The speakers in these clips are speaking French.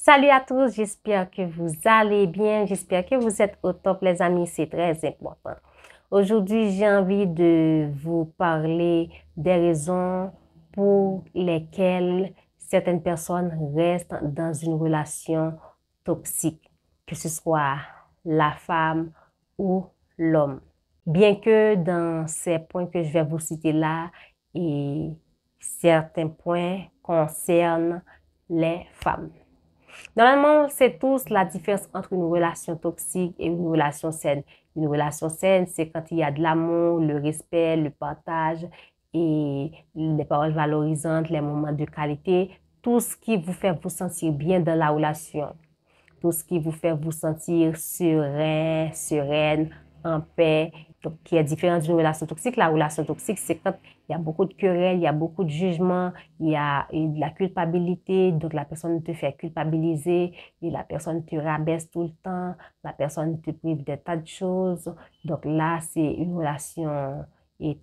Salut à tous, j'espère que vous allez bien, j'espère que vous êtes au top les amis, c'est très important. Aujourd'hui, j'ai envie de vous parler des raisons pour lesquelles certaines personnes restent dans une relation toxique, que ce soit la femme ou l'homme. Bien que dans ces points que je vais vous citer là, et certains points concernent les femmes. Normalement, c'est tous la différence entre une relation toxique et une relation saine. Une relation saine, c'est quand il y a de l'amour, le respect, le partage et les paroles valorisantes, les moments de qualité, tout ce qui vous fait vous sentir bien dans la relation, tout ce qui vous fait vous sentir serein, sereine, en paix. Donc, qui est différent d'une relation toxique. La relation toxique, c'est quand il y a beaucoup de querelles, il y a beaucoup de jugements, il y a de la culpabilité. Donc, la personne te fait culpabiliser et la personne te rabaisse tout le temps. La personne te prive de tas de choses. Donc, là, c'est une relation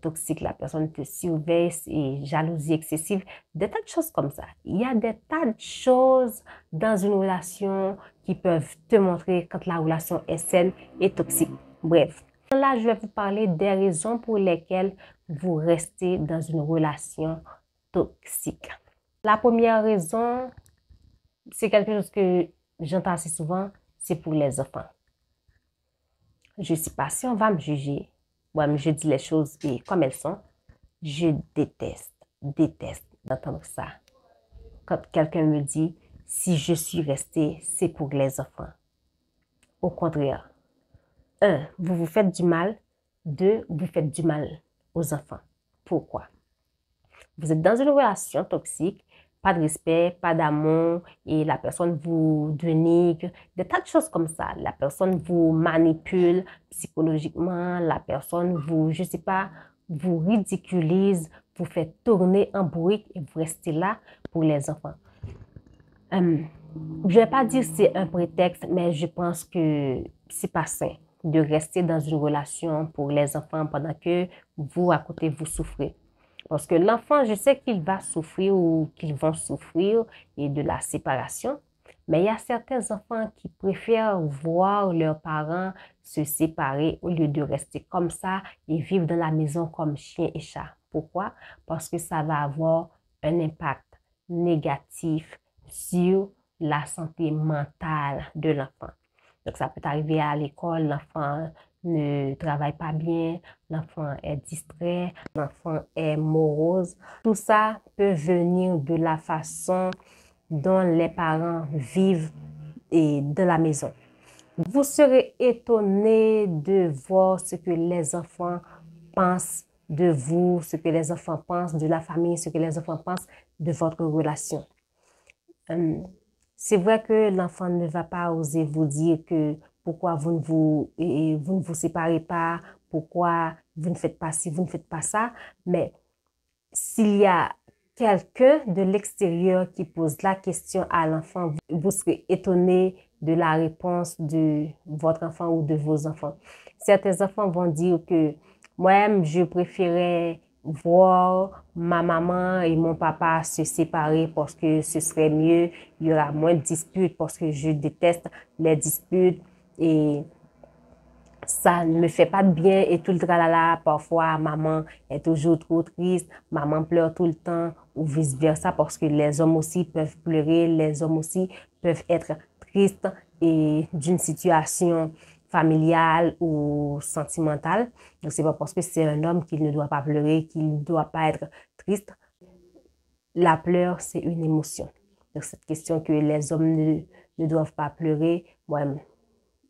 toxique. La personne te surveille et jalousie excessive. Des tas de choses comme ça. Il y a des tas de choses dans une relation qui peuvent te montrer quand la relation est saine et toxique. Bref. Là, je vais vous parler des raisons pour lesquelles vous restez dans une relation toxique. La première raison, c'est quelque chose que j'entends assez souvent, c'est pour les enfants. Je ne sais pas si on va me juger. Moi, je dis les choses et comme elles sont. Je déteste d'entendre ça. Quand quelqu'un me dit, si je suis restée, c'est pour les enfants. Au contraire. 1, vous vous faites du mal. 2, vous faites du mal aux enfants. Pourquoi? Vous êtes dans une relation toxique, pas de respect, pas d'amour, et la personne vous dénigre, des tas de choses comme ça. La personne vous manipule psychologiquement, la personne vous, je sais pas, vous ridiculise, vous fait tourner en bourrique et vous restez là pour les enfants. Je ne vais pas dire que c'est un prétexte, mais je pense que c'est pas sain de rester dans une relation pour les enfants pendant que vous, à côté, vous souffrez. Parce que l'enfant, je sais qu'il va souffrir ou qu'ils vont souffrir et de la séparation, mais il y a certains enfants qui préfèrent voir leurs parents se séparer au lieu de rester comme ça et vivre dans la maison comme chien et chat. Pourquoi? Parce que ça va avoir un impact négatif sur la santé mentale de l'enfant. Donc, ça peut arriver à l'école, l'enfant ne travaille pas bien, l'enfant est distrait, l'enfant est morose. Tout ça peut venir de la façon dont les parents vivent de la maison. Vous serez étonné de voir ce que les enfants pensent de vous, ce que les enfants pensent de la famille, ce que les enfants pensent de votre relation. C'est vrai que l'enfant ne va pas oser vous dire que pourquoi vous ne vous séparez pas, pourquoi vous ne faites pas ci, vous ne faites pas ça, mais s'il y a quelqu'un de l'extérieur qui pose la question à l'enfant, vous serez étonné de la réponse de votre enfant ou de vos enfants. Certains enfants vont dire que moi-même, je préférais voir ma maman et mon papa se séparer parce que ce serait mieux, il y aura moins de disputes parce que je déteste les disputes et ça ne me fait pas de bien et tout le tralala. Parfois, maman est toujours trop triste, maman pleure tout le temps ou vice-versa parce que les hommes aussi peuvent pleurer, les hommes aussi peuvent être tristes et d'une situation familiale ou sentimentale. Donc, c'est pas parce que c'est un homme qu'il ne doit pas pleurer, qu'il ne doit pas être triste. La pleurs, c'est une émotion. Donc, cette question que les hommes ne doivent pas pleurer, moi,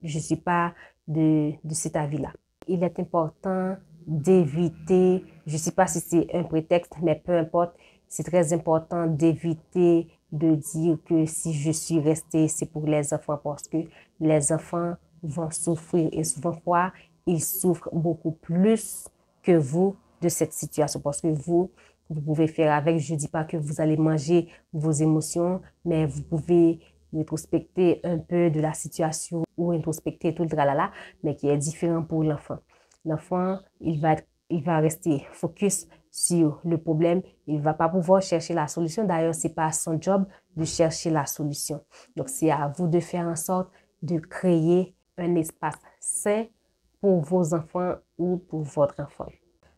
je ne suis pas de cet avis-là. Il est important d'éviter, je ne sais pas si c'est un prétexte, mais peu importe, c'est très important d'éviter de dire que si je suis restée, c'est pour les enfants parce que les enfants vont souffrir et souvent quoi, ils souffrent beaucoup plus que vous de cette situation parce que vous pouvez faire avec. Je ne dis pas que vous allez manger vos émotions, mais vous pouvez introspecter un peu de la situation ou introspecter tout le tralala, mais qui est différent pour l'enfant. L'enfant, il va rester focus sur le problème, il ne va pas pouvoir chercher la solution. D'ailleurs, ce n'est pas son job de chercher la solution. Donc, c'est à vous de faire en sorte de créer un espace sain pour vos enfants ou pour votre enfant.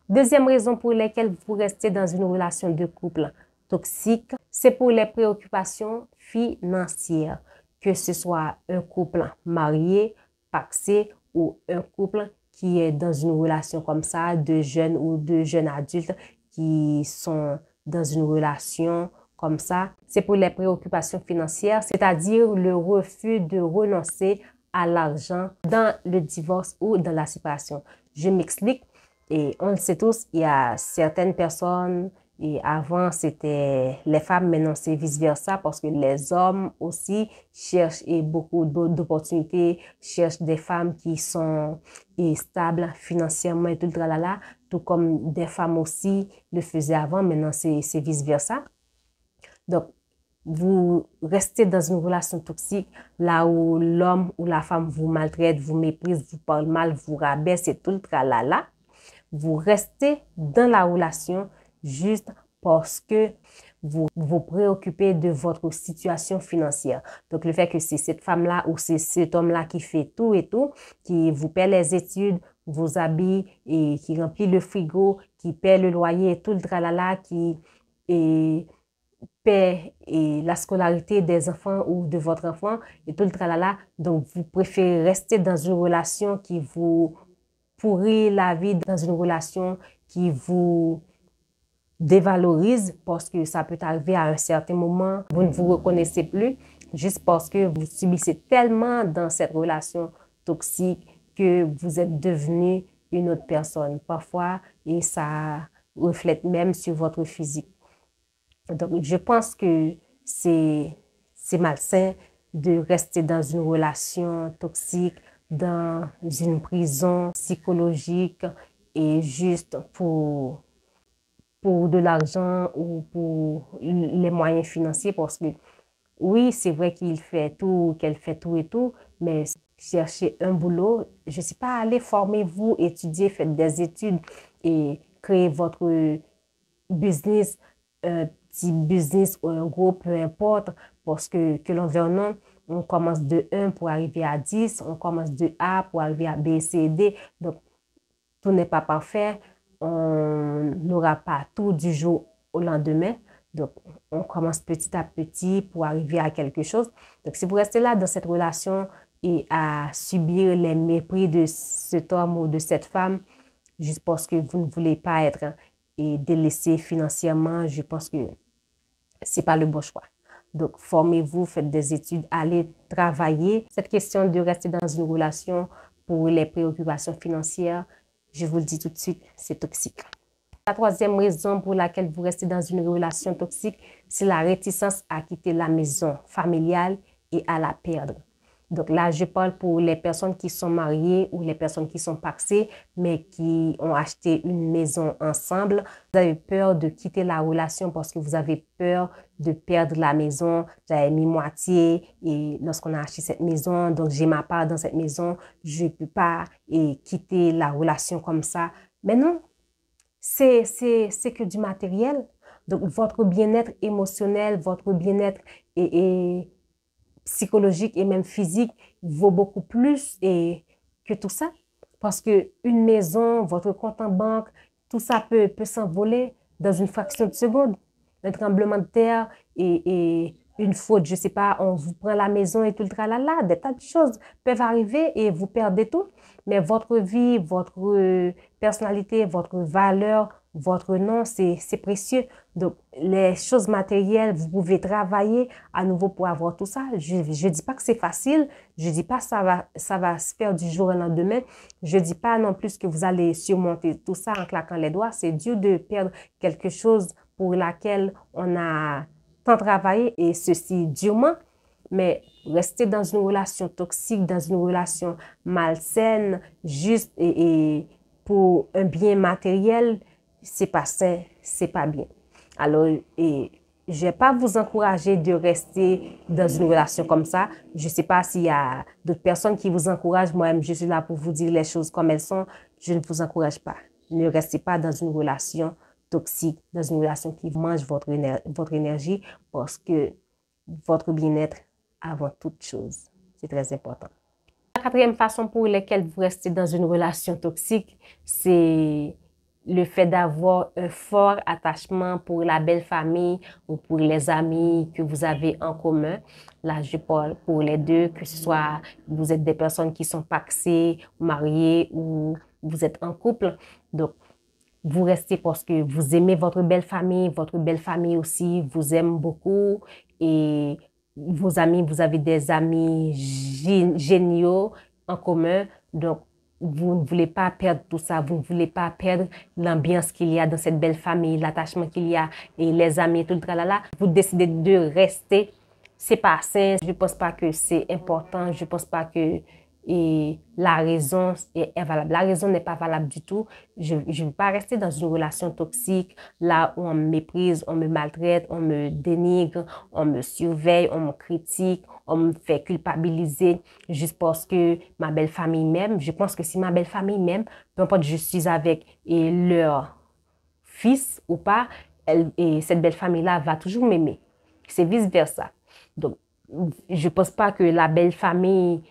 Deuxième raison pour laquelle vous restez dans une relation de couple toxique, c'est pour les préoccupations financières, que ce soit un couple marié, pacsé ou un couple qui est dans une relation comme ça, de jeunes ou de jeunes adultes qui sont dans une relation comme ça. C'est pour les préoccupations financières, c'est-à-dire le refus de renoncer à l'argent dans le divorce ou dans la séparation. Je m'explique. Et on le sait tous, il y a certaines personnes, et avant c'était les femmes, maintenant c'est vice-versa parce que les hommes aussi cherchent et beaucoup d'opportunités, cherchent des femmes qui sont stables financièrement et tout le tralala, tout comme des femmes aussi le faisaient avant, maintenant c'est vice-versa. Donc, vous restez dans une relation toxique là où l'homme ou la femme vous maltraite, vous méprise, vous parle mal, vous rabaisse et tout le tralala. Vous restez dans la relation juste parce que vous vous préoccupez de votre situation financière. Donc, le fait que c'est cette femme-là ou c'est cet homme-là qui fait tout et tout, qui vous paie les études, vous habille et qui remplit le frigo, qui paie le loyer et tout le tralala, qui paie la scolarité des enfants ou de votre enfant et tout le tralala. Donc, vous préférez rester dans une relation qui vous pourrit la vie, dans une relation qui vous dévalorise parce que ça peut arriver à un certain moment, vous ne vous reconnaissez plus juste parce que vous subissez tellement dans cette relation toxique que vous êtes devenu une autre personne parfois et ça reflète même sur votre physique. Donc, je pense que c'est malsain de rester dans une relation toxique, dans une prison psychologique et juste pour de l'argent ou pour les moyens financiers parce que oui, c'est vrai qu'il fait tout, qu'elle fait tout et tout, mais chercher un boulot, je ne sais pas, allez, formez-vous, étudiez, faites des études et créez votre business, un petit business ou un gros, peu importe, parce que l'environnement, on commence de 1 pour arriver à 10, on commence de A pour arriver à B, C, D. Donc, tout n'est pas parfait. On n'aura pas tout du jour au lendemain. Donc, on commence petit à petit pour arriver à quelque chose. Donc, si vous restez là dans cette relation et à subir les mépris de cet homme ou de cette femme, juste parce que vous ne voulez pas être délaissé financièrement, je pense que ce n'est pas le bon choix. Donc, formez-vous, faites des études, allez travailler. Cette question de rester dans une relation pour les préoccupations financières, je vous le dis tout de suite, c'est toxique. La troisième raison pour laquelle vous restez dans une relation toxique, c'est la réticence à quitter la maison familiale et à la perdre. Donc là, je parle pour les personnes qui sont mariées ou les personnes qui sont pacsées, mais qui ont acheté une maison ensemble. Vous avez peur de quitter la relation parce que vous avez peur de perdre la maison. J'avais mis moitié et lorsqu'on a acheté cette maison, donc j'ai ma part dans cette maison, je ne peux pas quitter la relation comme ça. Mais non, c'est que du matériel. Donc votre bien-être émotionnel, votre bien-être psychologique et même physique vaut beaucoup plus que tout ça. Parce qu'une maison, votre compte en banque, tout ça peut s'envoler dans une fraction de seconde. Un tremblement de terre et une faute, je ne sais pas, on vous prend la maison et tout le tralala, des tas de choses peuvent arriver et vous perdez tout. Mais votre vie, votre personnalité, votre valeur, votre nom, c'est précieux. Donc, les choses matérielles, vous pouvez travailler à nouveau pour avoir tout ça. Je ne dis pas que c'est facile. Je ne dis pas que ça va se faire du jour au lendemain. Je ne dis pas non plus que vous allez surmonter tout ça en claquant les doigts. C'est dur de perdre quelque chose pour laquelle on a tant travaillé et ceci durement. Mais rester dans une relation toxique, dans une relation malsaine, juste et pour un bien matériel, c'est pas sain, c'est pas bien. Alors, je vais pas vous encourager de rester dans une relation comme ça. Je sais pas s'il y a d'autres personnes qui vous encouragent. Moi-même, je suis là pour vous dire les choses comme elles sont. Je ne vous encourage pas. Ne restez pas dans une relation toxique, dans une relation qui mange votre énergie, parce que votre bien-être avant toute chose, c'est très important. La quatrième façon pour laquelle vous restez dans une relation toxique, c'est le fait d'avoir un fort attachement pour la belle famille ou pour les amis que vous avez en commun. Là, je parle pour les deux, que ce soit vous êtes des personnes qui sont paxées, mariées ou vous êtes en couple. Donc, vous restez parce que vous aimez votre belle famille aussi vous aime beaucoup et vos amis, vous avez des amis géniaux en commun. Donc, vous ne voulez pas perdre tout ça, vous ne voulez pas perdre l'ambiance qu'il y a dans cette belle famille, l'attachement qu'il y a et les amis et tout le tralala. Vous décidez de rester. C'est pas sain. Je pense pas que c'est important. Je pense pas que la raison est valable. La raison n'est pas valable du tout. Je ne veux pas rester dans une relation toxique, là où on me méprise, on me maltraite, on me dénigre, on me surveille, on me critique, on me fait culpabiliser juste parce que ma belle famille m'aime. Je pense que si ma belle famille m'aime, peu importe je suis avec leur fils ou pas, et cette belle famille-là va toujours m'aimer. C'est vice-versa. Donc, je ne pense pas que la belle famille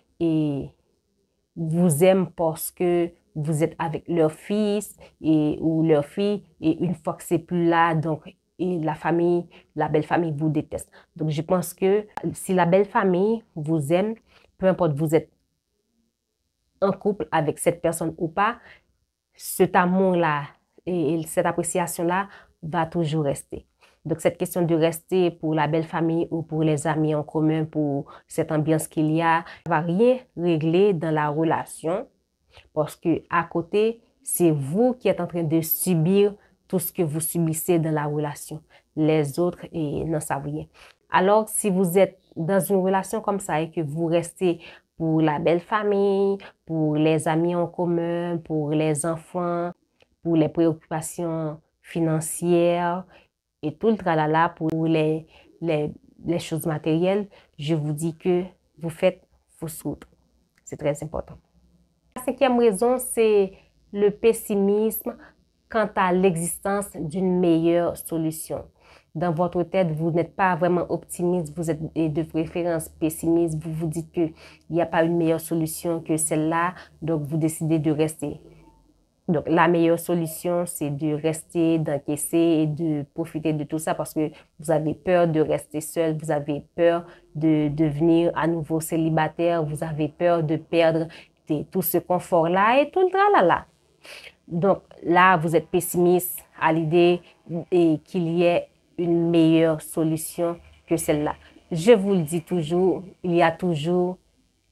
vous aime parce que vous êtes avec leur fils ou leur fille et une fois que c'est plus là, donc la belle famille vous déteste. Donc, je pense que si la belle famille vous aime, peu importe vous êtes en couple avec cette personne ou pas, cet amour-là et cette appréciation-là va toujours rester. Donc, cette question de rester pour la belle famille ou pour les amis en commun, pour cette ambiance qu'il y a, ne va rien régler dans la relation parce que à côté, c'est vous qui êtes en train de subir tout ce que vous subissez dans la relation. Les autres n'en savent rien. Alors, si vous êtes dans une relation comme ça et que vous restez pour la belle famille, pour les amis en commun, pour les enfants, pour les préoccupations financières et tout le tralala pour les choses matérielles, je vous dis que vous faites fausse route. C'est très important. La cinquième raison, c'est le pessimisme quant à l'existence d'une meilleure solution. Dans votre tête, vous n'êtes pas vraiment optimiste, vous êtes de préférence pessimiste, vous vous dites qu'il n'y a pas une meilleure solution que celle-là, donc vous décidez de rester. Donc, la meilleure solution, c'est de rester, d'encaisser et de profiter de tout ça parce que vous avez peur de rester seul, vous avez peur de devenir à nouveau célibataire, vous avez peur de perdre tout ce confort-là et tout le tralala. Donc, là, vous êtes pessimiste à l'idée qu'il y ait une meilleure solution que celle-là. Je vous le dis toujours, il y a toujours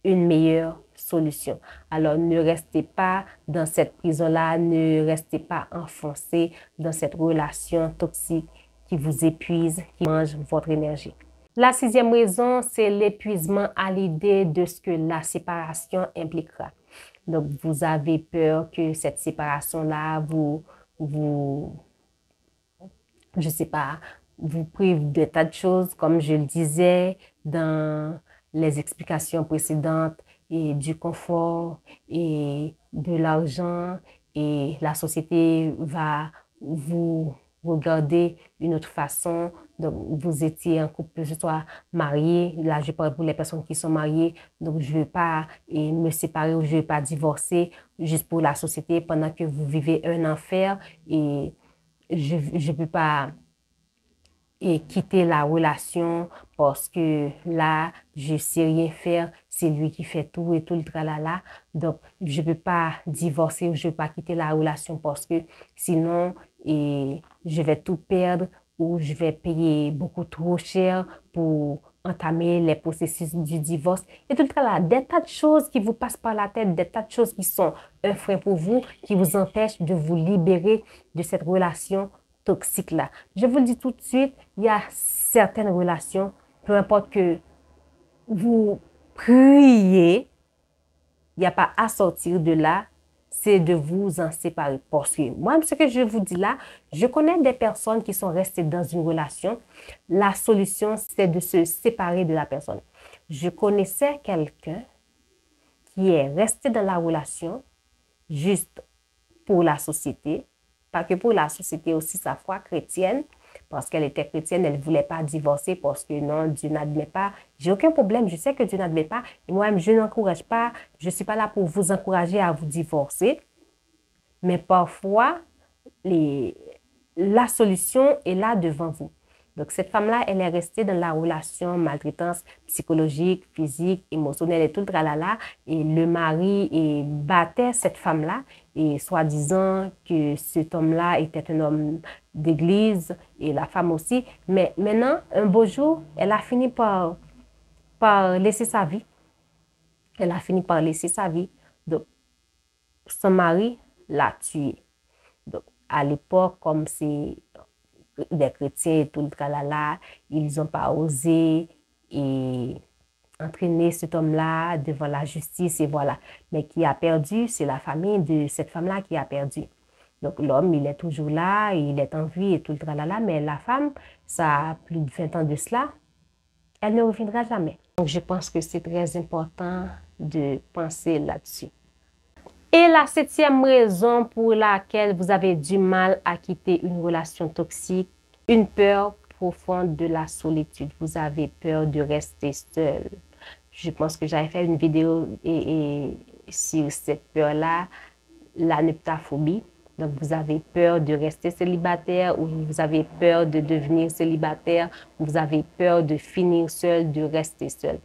une meilleure solution. Alors, ne restez pas dans cette prison-là, ne restez pas enfoncé dans cette relation toxique qui vous épuise, qui mange votre énergie. La sixième raison, c'est l'épuisement à l'idée de ce que la séparation impliquera. Donc, vous avez peur que cette séparation-là je sais pas, vous prive de tas de choses, comme je le disais dans les explications précédentes, et du confort et de l'argent, et la société va vous regarder d'une autre façon. Donc, vous étiez en couple, que ce soit marié, là je parle pour les personnes qui sont mariées, donc je ne veux pas me séparer ou je ne veux pas divorcer juste pour la société pendant que vous vivez un enfer et je ne peux pas quitter la relation parce que là, je ne sais rien faire, c'est lui qui fait tout et tout le tralala. Donc, je ne peux pas divorcer ou je ne peux pas quitter la relation parce que sinon, je vais tout perdre ou je vais payer beaucoup trop cher pour entamer les processus du divorce et tout le tralala. Des tas de choses qui vous passent par la tête, des tas de choses qui sont un frein pour vous, qui vous empêchent de vous libérer de cette relation toxique-là. Je vous le dis tout de suite, il y a certaines relations, peu importe que vous priez, il n'y a pas à sortir de là, c'est de vous en séparer. Parce que moi, ce que je vous dis là, je connais des personnes qui sont restées dans une relation. La solution, c'est de se séparer de la personne. Je connaissais quelqu'un qui est resté dans la relation juste pour la société, pas que pour la société, aussi sa foi chrétienne, parce qu'elle était chrétienne, elle ne voulait pas divorcer parce que non, Dieu n'admet pas. J'ai aucun problème, je sais que Dieu n'admet pas. Et moi-même, je n'encourage pas, je ne suis pas là pour vous encourager à vous divorcer. Mais parfois, la solution est là devant vous. Donc, cette femme-là, elle est restée dans la relation maltraitance psychologique, physique, émotionnelle et tout le tralala. Et le mari battait cette femme-là et soi-disant que cet homme-là était un homme d'église et la femme aussi. Mais maintenant, un beau jour, elle a fini par laisser sa vie. Elle a fini par laisser sa vie. Donc, son mari l'a tuée. Donc, à l'époque, comme c'est des chrétiens et tout le tralala, ils n'ont pas osé et entraîner cet homme-là devant la justice et voilà. Mais qui a perdu, c'est la famille de cette femme-là qui a perdu. Donc l'homme, il est toujours là, il est en vie et tout le tralala, mais la femme, ça a plus de 20 ans de cela, elle ne reviendra jamais. Donc je pense que c'est très important de penser là-dessus. Et la 7e raison pour laquelle vous avez du mal à quitter une relation toxique, une peur profonde de la solitude. Vous avez peur de rester seul. Je pense que j'avais fait une vidéo sur cette peur-là, la neptaphobie. Donc, vous avez peur de rester célibataire ou vous avez peur de devenir célibataire, vous avez peur de finir seul, de rester seul.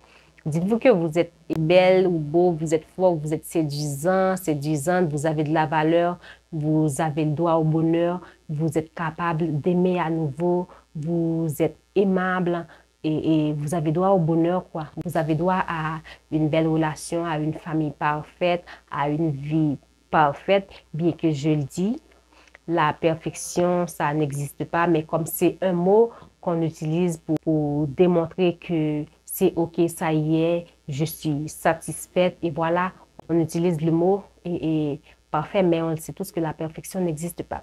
Dites-vous que vous êtes belle ou beau, vous êtes fort, vous êtes séduisant, séduisante, vous avez de la valeur, vous avez le droit au bonheur, vous êtes capable d'aimer à nouveau, vous êtes aimable et vous avez droit au bonheur, quoi. Vous avez droit à une belle relation, à une famille parfaite, à une vie parfaite, bien que je le dis, la perfection, ça n'existe pas, mais comme c'est un mot qu'on utilise pour démontrer que c'est OK, ça y est, je suis satisfaite et voilà, on utilise le mot et parfait, mais on sait tous que la perfection n'existe pas.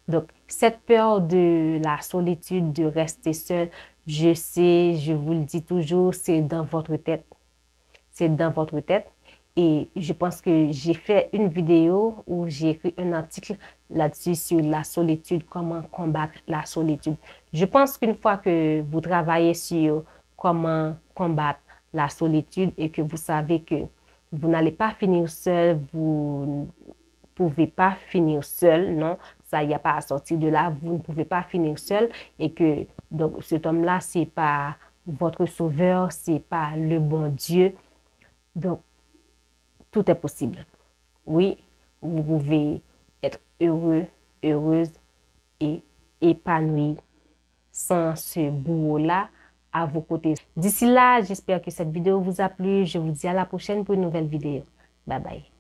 Donc, cette peur de la solitude, de rester seul, je sais, je vous le dis toujours, c'est dans votre tête. C'est dans votre tête. Et je pense que j'ai fait une vidéo où j'ai écrit un article là-dessus sur la solitude, comment combattre la solitude. Je pense qu'une fois que vous travaillez sur comment combattre la solitude et que vous savez que vous n'allez pas finir seul, vous ne pouvez pas finir seul, non, ça, il n'y a pas à sortir de là, vous ne pouvez pas finir seul et que donc, cet homme-là, ce n'est pas votre sauveur, ce n'est pas le bon Dieu. Donc, tout est possible. Oui, vous pouvez être heureux, heureuse et épanoui sans ce bourreau-là à vos côtés. D'ici là, j'espère que cette vidéo vous a plu. Je vous dis à la prochaine pour une nouvelle vidéo. Bye bye.